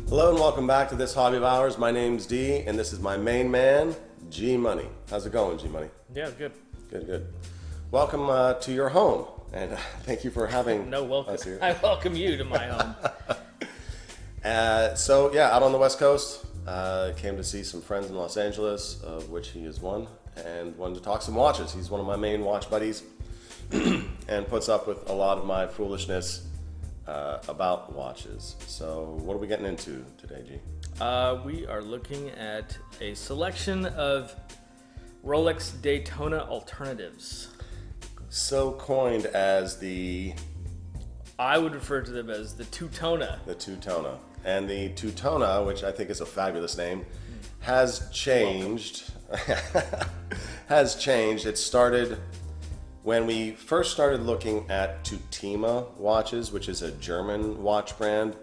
Hello and welcome back to this hobby of ours. My name's D, and this is my main man, G Money. How's it going, G Money? Yeah, good. Good. Welcome to your home, and thank you for having welcome. us here. I welcome you to my home. Out on the West Coast, came to see some friends in Los Angeles, of which he is one, and wanted to talk some watches. He's one of my main watch buddies, and puts up with a lot of my foolishness about watches. So what are we getting into today, G? We are looking at a selection of Rolex Daytona alternatives. So coined as the... I would refer to them as the Tutona. The Tutona. And the Tutona, which I think is a fabulous name, has changed. Has changed. It started when we first started looking at Tutima watches, which is a German watch brand.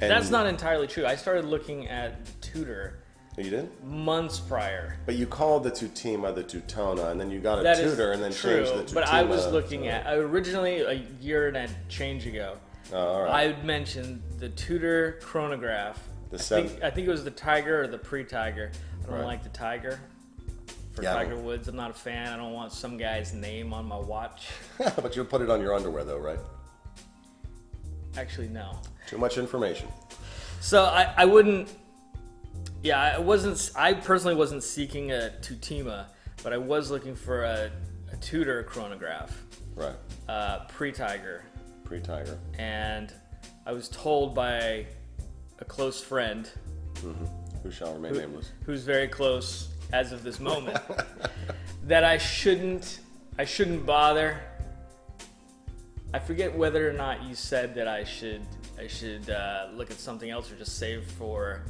And that's not entirely true. I started looking at Tudor. You did? Months prior. But you called the Tutima the Tutona, and then you got a That Tudor, is and then true, changed the Tutima. But I was looking at, originally a year and a change ago, all right. I had mentioned the Tudor chronograph. I think it was the Tiger or the pre-Tiger. I don't like the Tiger. For Tiger Woods, I'm not a fan. I don't want some guy's name on my watch. But you'll put it on your underwear, though, right? Actually, no. Too much information. So I wouldn't. Yeah, I personally wasn't seeking a Tutima, but I was looking for a Tudor chronograph. Right. Pre-Tiger. Pre-Tiger. And I was told by a close friend, who shall remain nameless, who's very close as of this moment, that I shouldn't bother. I forget whether or not you said that I should look at something else or just save for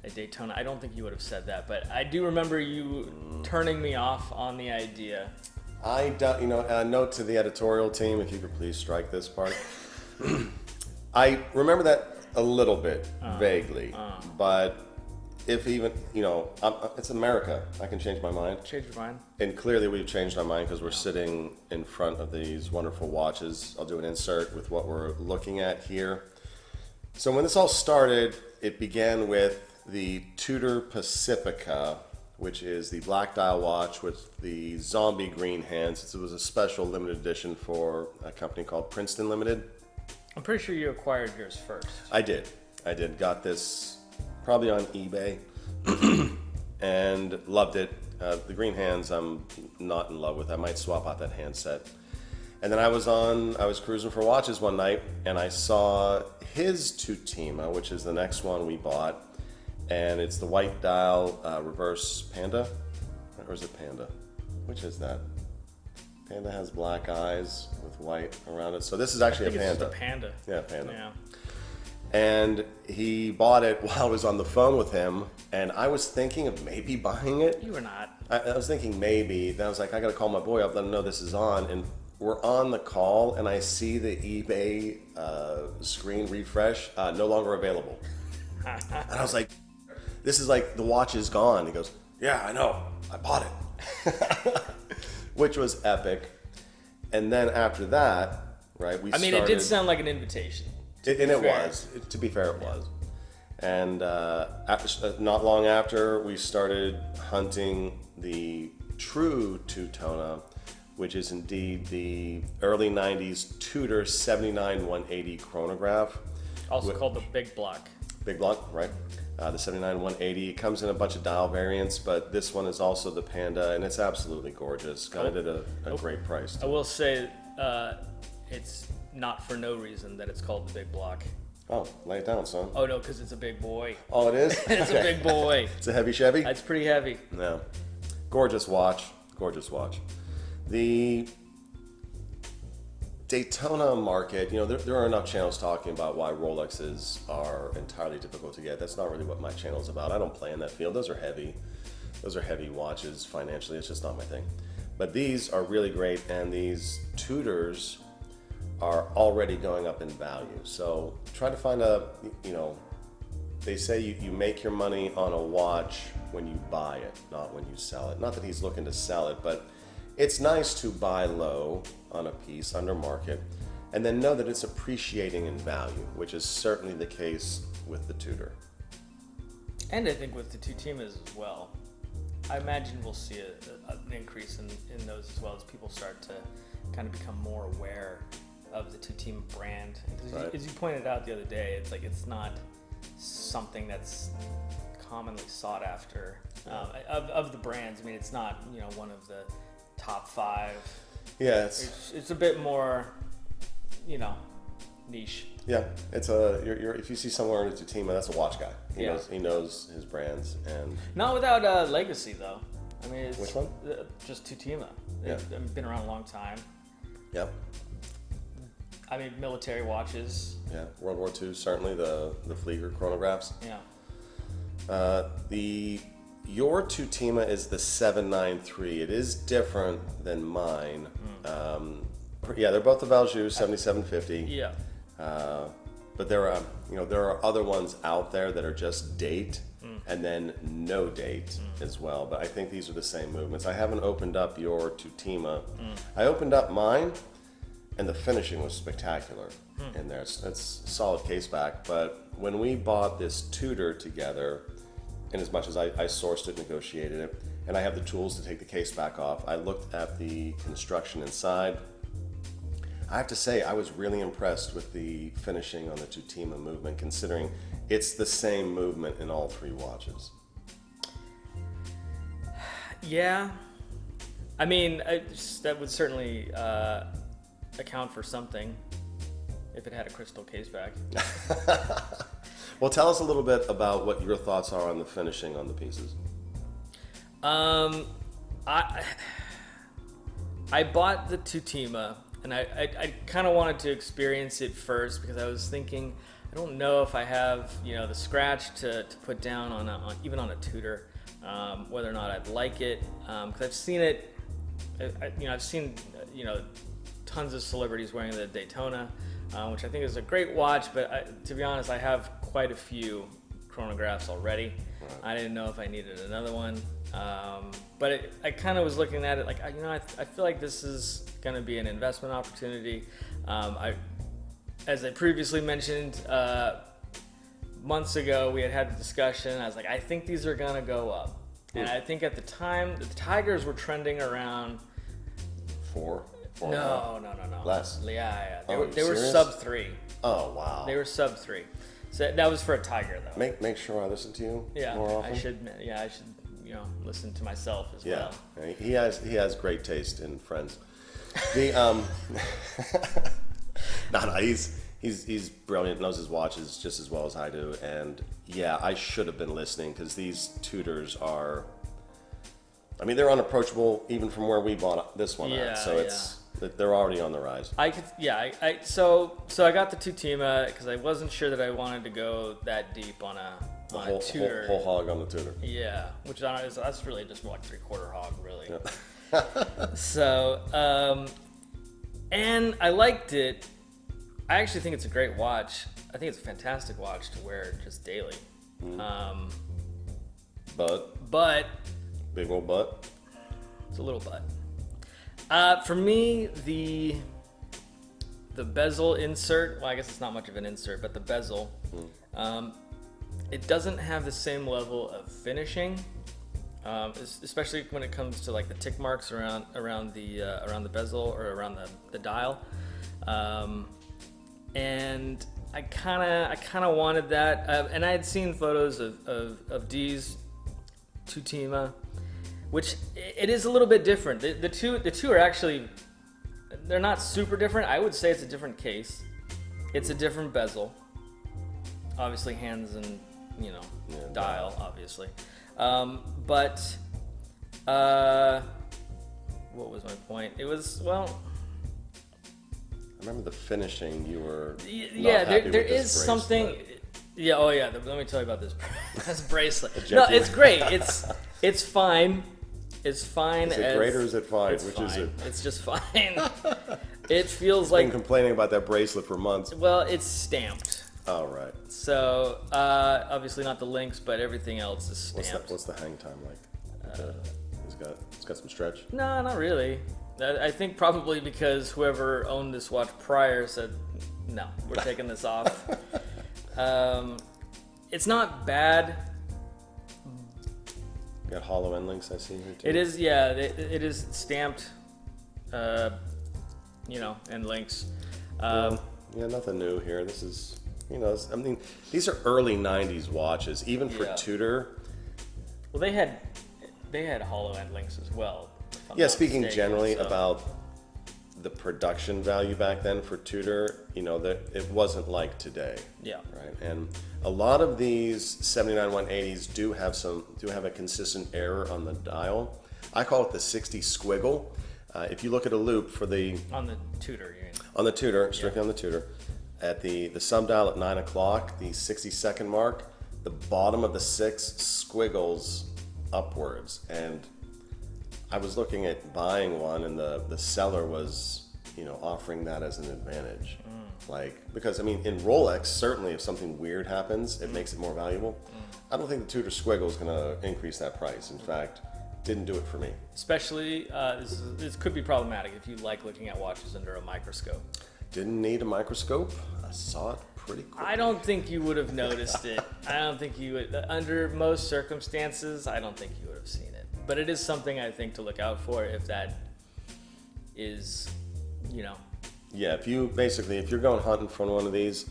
a Daytona. I don't think you would have said that, but I do remember you turning me off on the idea. I don't, a note to the editorial team, if you could please strike this part. I remember that a little bit, vaguely, but if even, it's America. I can change my mind. Change your mind. And clearly we've changed our mind because we're sitting in front of these wonderful watches. I'll do an insert with what we're looking at here. So when this all started, it began with the Tudor Pacifica, which is the black dial watch with the zombie green hands. It was a special limited edition for a company called Princeton Limited. I'm pretty sure you acquired yours first. I did. Got this probably on eBay and loved it. The green hands I'm not in love with. I might swap out that handset. And then I was cruising for watches one night and I saw his Tutima, which is the next one we bought. And it's the white dial reverse Panda. Or is it Panda? Which is that? Panda has black eyes with white around it. So this is actually a Panda. It's just a Panda. Yeah, Panda. Yeah. And he bought it while I was on the phone with him. And I was thinking of maybe buying it. You were not. I was thinking maybe. Then I was like, I got to call my boy up, let him know this is on. And we're on the call, and I see the eBay screen refresh, no longer available. And I was like, this is like the watch is gone. He goes, yeah, I know. I bought it. Which was epic. And then after that, right, it did sound like an invitation. It was. To be fair, it was. And not long after, we started hunting the true Tutona, which is indeed the early 90s Tudor 79-180 chronograph. Also called the Big Block. Big Block, right? The 79-180. It comes in a bunch of dial variants, but this one is also the Panda, and it's absolutely gorgeous. Got it at a great price. I will say it's not for no reason that it's called the Big Block. Oh, lay it down, son. Oh, no, because it's a big boy. Oh, it is? It's a big boy. It's a heavy Chevy? It's pretty heavy. Yeah. Gorgeous watch. The Daytona market, there are enough channels talking about why Rolexes are entirely difficult to get. That's not really what my channel is about. I don't play in that field. Those are heavy watches financially. It's just not my thing. But these are really great, and these Tudors are already going up in value. So try to find they say you make your money on a watch when you buy it, not when you sell it. Not that he's looking to sell it, but it's nice to buy low on a piece under market and then know that it's appreciating in value, which is certainly the case with the Tudor. And I think with the Tutimas as well. I imagine we'll see an increase in those as well as people start to kind of become more aware of the Tutima brand. Because as you pointed out the other day, it's like it's not something that's commonly sought after of the brands. I mean, it's not one of the top 5. Yeah, it's a bit more niche. Yeah, it's if you see someone wearing a Tutima, that's a watch guy. He knows his brands, and not without legacy though. I mean, it's, which one? Just Tutima. Yeah, they've been around a long time. Yep. I mean, military watches. Yeah, World War II, certainly the Flieger chronographs. Yeah. Your Tutima is the 793. It is different than mine. Yeah, they're both the Valjoux 7750. Yeah. But there are other ones out there that are just date and then no date as well. But I think these are the same movements. I haven't opened up your Tutima. I opened up mine, and the finishing was spectacular in there. It's solid case back. But when we bought this Tudor together, in as much as I sourced it, negotiated it, and I have the tools to take the case back off, I looked at the construction inside. I have to say, I was really impressed with the finishing on the Tutima movement, considering it's the same movement in all 3 watches. Yeah. I mean, that would certainly account for something if it had a crystal case back. Well, tell us a little bit about what your thoughts are on the finishing on the pieces. I bought the Tutima, and I kind of wanted to experience it first because I was thinking, I don't know if I have the scratch to put down on even on a Tudor, whether or not I'd like it, because I've seen it. I've seen tons of celebrities wearing the Daytona, which I think is a great watch. But to be honest, I have quite a few chronographs already. Right. I didn't know if I needed another one. But I kind of was looking at it like, I feel like this is going to be an investment opportunity. As I previously mentioned, months ago, we had the discussion. I was like, I think these are going to go up. And I think at the time, the Tigers were trending around 4. No. Less? Yeah. They Serious? were sub 3. Oh, wow. They were sub 3. So that was for a Tiger, though. Make sure I listen to you more often. I should listen to myself as well. Yeah, he has great taste in friends. He's brilliant, knows his watches just as well as I do, and yeah, I should have been listening because these Tudors are, they're unapproachable even from where we bought this one at, so they're already on the rise. So I got the Tutima because I wasn't sure that I wanted to go that deep on a Tudor. Whole hog on the Tudor. Yeah, which that's really just more like 3/4 hog, really. Yeah. So, and I liked it. I actually think it's a great watch. I think it's a fantastic watch to wear just daily. But big old butt. It's a little butt. For me, the bezel insert. Well, I guess it's not much of an insert, but the bezel. It doesn't have the same level of finishing, especially when it comes to like the tick marks around the bezel or around the dial. And I kind of wanted that, and I had seen photos of Dee's Tutima, which it is a little bit different. The two are actually, they're not super different. I would say it's a different case. It's a different bezel, obviously hands and dial, obviously. But what was my point? It was I remember the finishing. You were there is something. Yeah. Oh yeah. Let me tell you about this bracelet. No, it's great. It's fine. It's fine. Is it great or is it fine? Which fine. Is it? It's just fine. It feels like. Been complaining about that bracelet for months. Well, it's stamped. Oh right. So obviously not the links, but everything else is stamped. What's the hang time like? It's got some stretch. No, not really. I think probably because whoever owned this watch prior said, no, we're taking this off. It's not bad. Got hollow end links I see here too. It is, yeah, it is stamped, end links. Yeah, nothing new here. This is, I mean, these are early 90s watches, even for Tudor. Well, they had hollow end links as well. Yeah, speaking generally about the production value back then for Tudor, it wasn't like today. Yeah. Right. And a lot of these 79 180s do have a consistent error on the dial. I call it the 60 squiggle. If you look at a loop for on the Tudor, you mean? On the Tudor, strictly on the Tudor, at the sundial at 9 o'clock, the 60-second mark, the bottom of the 6 squiggles upwards. And I was looking at buying one, and the seller was, offering that as an advantage. Because I mean, in Rolex, certainly if something weird happens, it makes it more valuable. I don't think the Tudor squiggle is going to increase that price. In fact, didn't do it for me. Especially, this could be problematic if you like looking at watches under a microscope. Didn't need a microscope. I saw it pretty quickly. I don't think you would have noticed it. I don't think you would. Under most circumstances, I don't think you would have seen it. But it is something I think to look out for if that is, Yeah, if you're going hunting for one of these,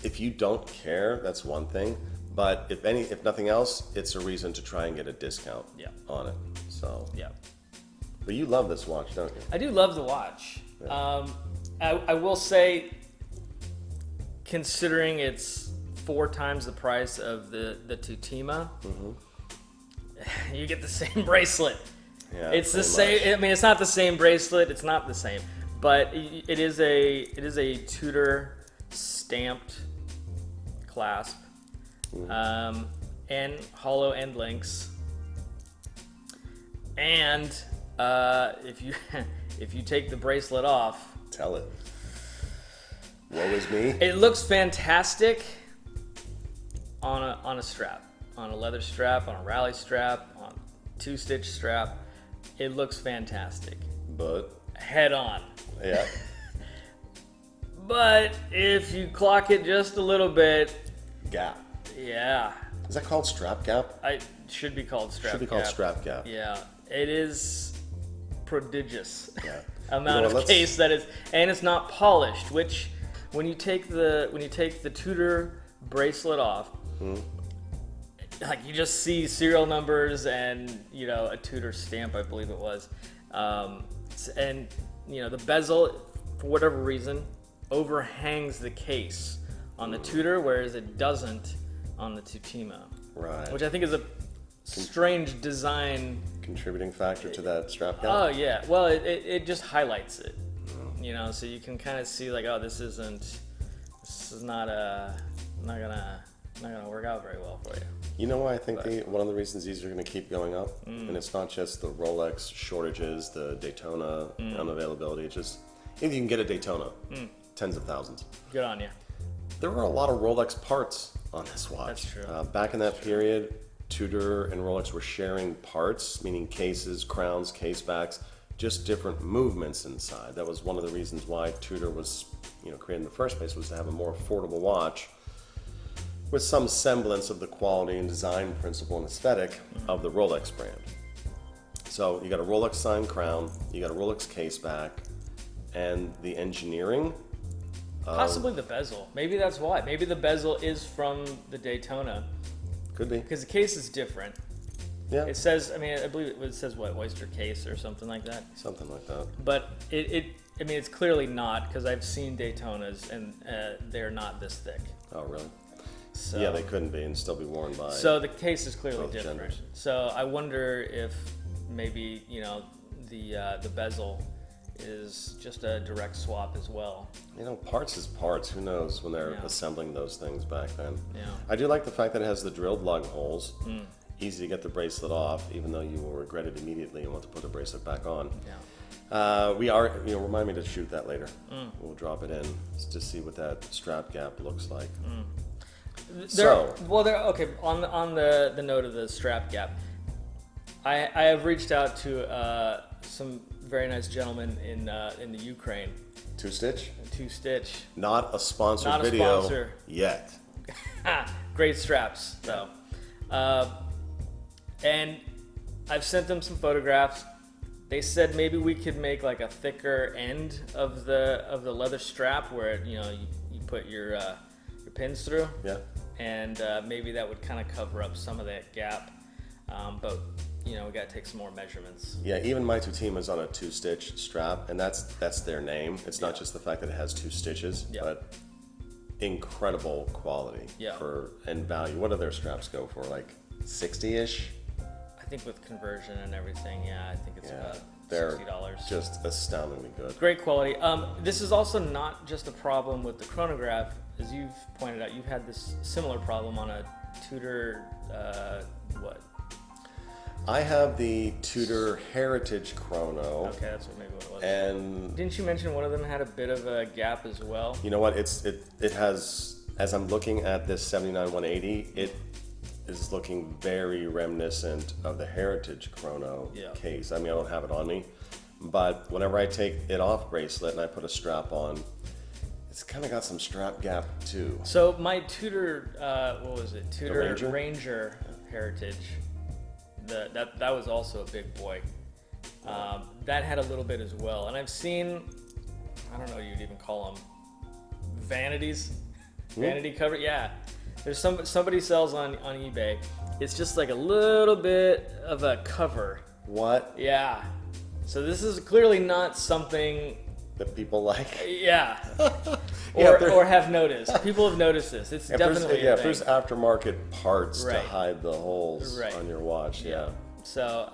if you don't care, that's one thing. But if nothing else, it's a reason to try and get a discount on it. So yeah. But you love this watch, don't you? I do love the watch. Yeah. I will say, considering it's 4 times the price of the Tutima, you get the same bracelet. Yeah, it's the same. I mean, it's not the same bracelet. It's not the same, but it is a Tudor stamped clasp, and hollow end links. And if you take the bracelet off, tell it. Woe is me. It looks fantastic on a strap, on a leather strap, on a rally strap, on 2-stitch strap. It looks fantastic. But head on. Yeah. But if you clock it just a little bit, gap. Yeah. Is that called strap gap? It should be called strap gap. Should be called strap gap. Yeah. It is prodigious. Yeah. Amount of case that is, and it's not polished, which when you take the Tudor bracelet off, like you just see serial numbers and a Tudor stamp, I believe it was, and the bezel, for whatever reason, overhangs the case on the Tudor, whereas it doesn't on the Tutima. Right. Which I think is a strange design. Contributing factor to that strap gap? Oh yeah. Well, it just highlights it. So you can kind of see like, oh, this is not gonna work out very well for you. You know why I think one of the reasons these are going to keep going up, and it's not just the Rolex shortages, the Daytona unavailability. It's just if you can get a Daytona, tens of thousands. Good on you. There were a lot of Rolex parts on this watch. That's true. Back in that period, Tudor and Rolex were sharing parts, meaning cases, crowns, case backs, just different movements inside. That was one of the reasons why Tudor was, created in the first place, was to have a more affordable watch with some semblance of the quality and design principle and aesthetic of the Rolex brand. So you got a Rolex signed crown, you got a Rolex case back, and the engineering. Possibly the bezel. Maybe that's why. Maybe the bezel is from the Daytona. Could be. Because the case is different. Yeah. It says, I believe it says what, oyster case or something like that. Something like that. But it's clearly not, because I've seen Daytonas and they're not this thick. Oh, really? So, yeah, they couldn't be and still be worn by. So the case is clearly different. Genders. So I wonder if maybe the bezel is just a direct swap as well. Parts is parts. Who knows when they're assembling those things back then. Yeah. I do like the fact that it has the drilled lug holes. Easy to get the bracelet off, even though you will regret it immediately and want to put the bracelet back on. Yeah. We are, remind me to shoot that later. We'll drop it in to see what that strap gap looks like. Okay. On the note of the strap gap, I have reached out to some very nice gentleman in the Ukraine. Two Stitch? Two Stitch. Not a sponsored Not a video sponsor. yet. Great straps, though. And I've sent them some photographs. They said maybe we could make like a thicker end of the leather strap where you put your pins through. Yeah. And maybe that would kind of cover up some of that gap. But we got to take some more measurements. Yeah, even my Tutima's on a 2-stitch strap, and that's their name. It's not just the fact that it has 2 stitches, but incredible quality and value. What do their straps go for? Like 60-ish? I think with conversion and everything, I think it's about they're $60. Just astoundingly good. Great quality. This is also not just a problem with the chronograph. As you've pointed out, you've had this similar problem on a Tudor, what? I have the Tudor Heritage Chrono. Okay, that's maybe what it was. And didn't you mention one of them had a bit of a gap as well? You know what? It has, as I'm looking at this 79-180, it is looking very reminiscent of the Heritage Chrono case. I mean, I don't have it on me, but whenever I take it off bracelet and I put a strap on, it's kind of got some strap gap too. So my Tudor, what was it? Tudor Ranger? Heritage. That was also a big boy. That had a little bit as well, and I've seen, I don't know what you'd even call them, vanities, vanity cover. Yeah, there's somebody sells on eBay. It's just like a little bit of a cover. What? Yeah. So this is clearly not something that people like. Yeah. Or have noticed. People have noticed this. It's definitely if there's aftermarket parts to hide the holes Right. on your watch. Yeah. So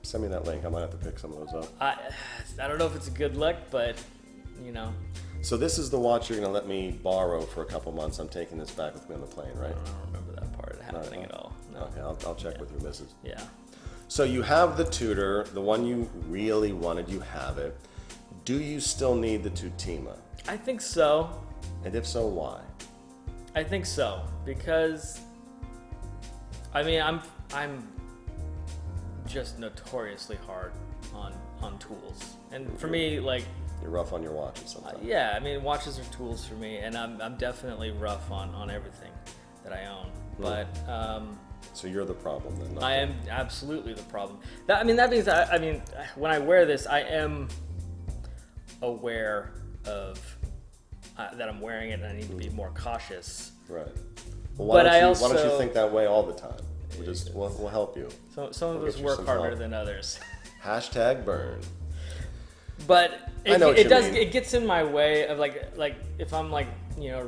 send me that link. I might have to pick some of those up. I don't know if it's a good look, but So this is the watch you're gonna let me borrow for a couple months. I'm taking this back with me on the plane, right? I don't remember that part happening at all. No. Okay, I'll check with your missus. Yeah. So you have the Tudor, the one you really wanted. You have it. Do you still need the Tutima? I think so. And if so, why? I think so because I'm just notoriously hard on tools, and for me, like, you're rough on your watches sometimes. Yeah, watches are tools for me, and I'm definitely rough on everything that I own. But so you're the problem then. I am absolutely the problem. That means when I wear this, I am aware of that I'm wearing it, and I need to be more cautious. Right. Well, why don't you think that way all the time? We'll help you. So some of us work harder than others. #burn. But it gets in my way of like if I'm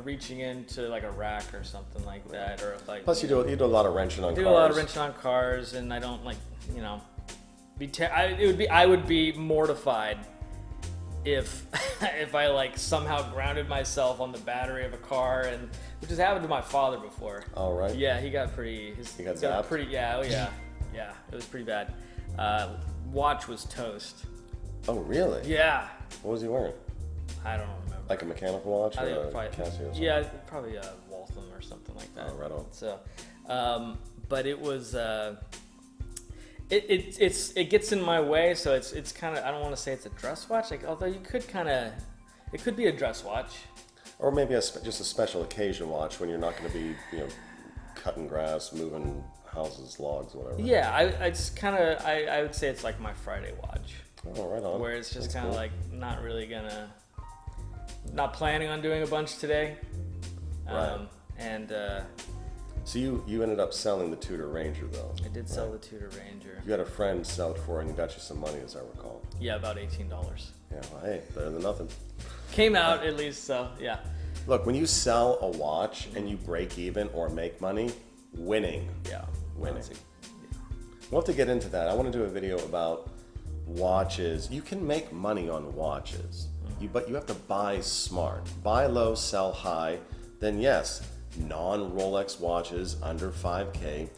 reaching into like a rack or something like that, or if Plus you do a lot of wrenching on cars. Do a lot of wrenching on cars, and I don't I would be mortified if I somehow grounded myself on the battery of a car, and which has happened to my father before. All right. Yeah, he got pretty. He got zapped? Yeah, it was pretty bad. Watch was toast. Oh, really? Yeah. What was he wearing? I don't remember. Like a mechanical watch or a Casio or something? Yeah, probably a Waltham or something like that. Oh, right on. So, but it was it gets in my way, so it's kind of, I don't want to say it's a dress watch, although it could be a dress watch, or maybe just a special occasion watch when you're not going to be cutting grass, moving houses, logs, whatever. Yeah, I would say it's like my Friday watch. Oh, right on. Where it's just kind of not planning on doing a bunch today. Right. And so you ended up selling the Tudor Ranger though. I did sell the Tudor Ranger. You had a friend sell it for, and he got you some money, as I recall. Yeah, about $18. Yeah, well, hey, better than nothing. Came out at least, so yeah. Look, when you sell a watch and you break even or make money, winning. Yeah. Winning. We'll have to get into that. I want to do a video about watches. You can make money on watches, but you have to buy smart. Buy low, sell high. Then yes, non-Rolex watches under 5K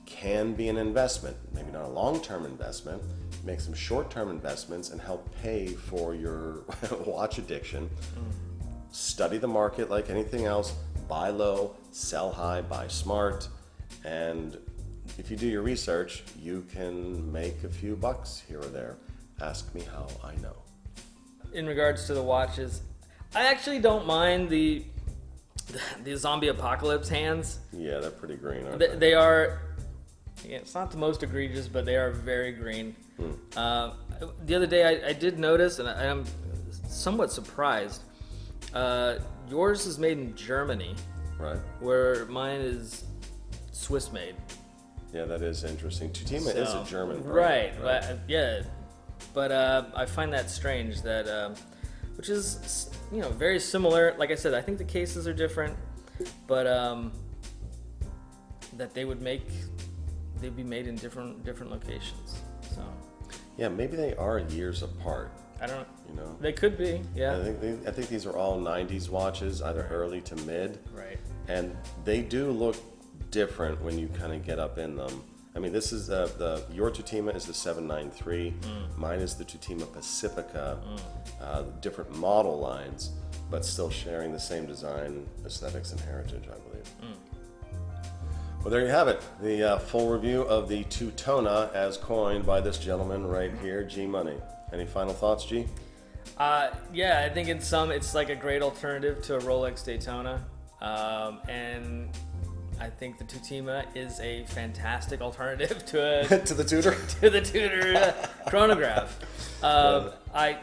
can be an investment. Maybe not a long-term investment. Make some short-term investments and help pay for your watch addiction. Study the market like anything else. Buy low, sell high, buy smart. And if you do your research, you can make a few bucks here or there. Ask me how I know. In regards to the watches, I actually don't mind the zombie apocalypse hands. Yeah, they're pretty green, aren't they? They are. Yeah, it's not the most egregious, but they are very green. The other day, I did notice, and I'm somewhat surprised. Yours is made in Germany, Right. where mine is Swiss made. Yeah, that is interesting. Tutima is a German brand. Right. But, yeah. But I find that strange that, which is, very similar. Like I said, I think the cases are different, but that they'd be made in different locations. So. Yeah, maybe they are years apart. I don't. You know. They could be. Yeah. I think these are all '90s watches, either early to mid. Right. And they do look different when you kind of get up in them. I mean, this is your Tutima is the 793. Mine is the Tutima Pacifica. Different model lines, but still sharing the same design, aesthetics, and heritage, I believe. Well, there you have it. The full review of the Tutona as coined by this gentleman right here, G Money. Any final thoughts, G? Yeah, I think it's like a great alternative to a Rolex Daytona, and I think the Tutima is a fantastic alternative to to the Tudor? to the Tudor chronograph. I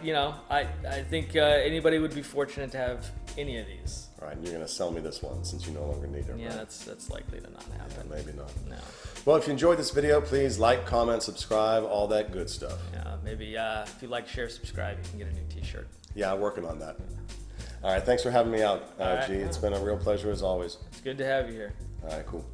think anybody would be fortunate to have any of these. All right, you're going to sell me this one since you no longer need it. Yeah, right? that's likely to not happen. Yeah, maybe not. No. Well, if you enjoyed this video, please like, comment, subscribe, all that good stuff. Yeah, maybe if you like, share, subscribe, you can get a new T-shirt. Yeah, I'm working on that. All right, thanks for having me out, All right, G. It's been a real pleasure as always. It's good to have you here. All right, cool.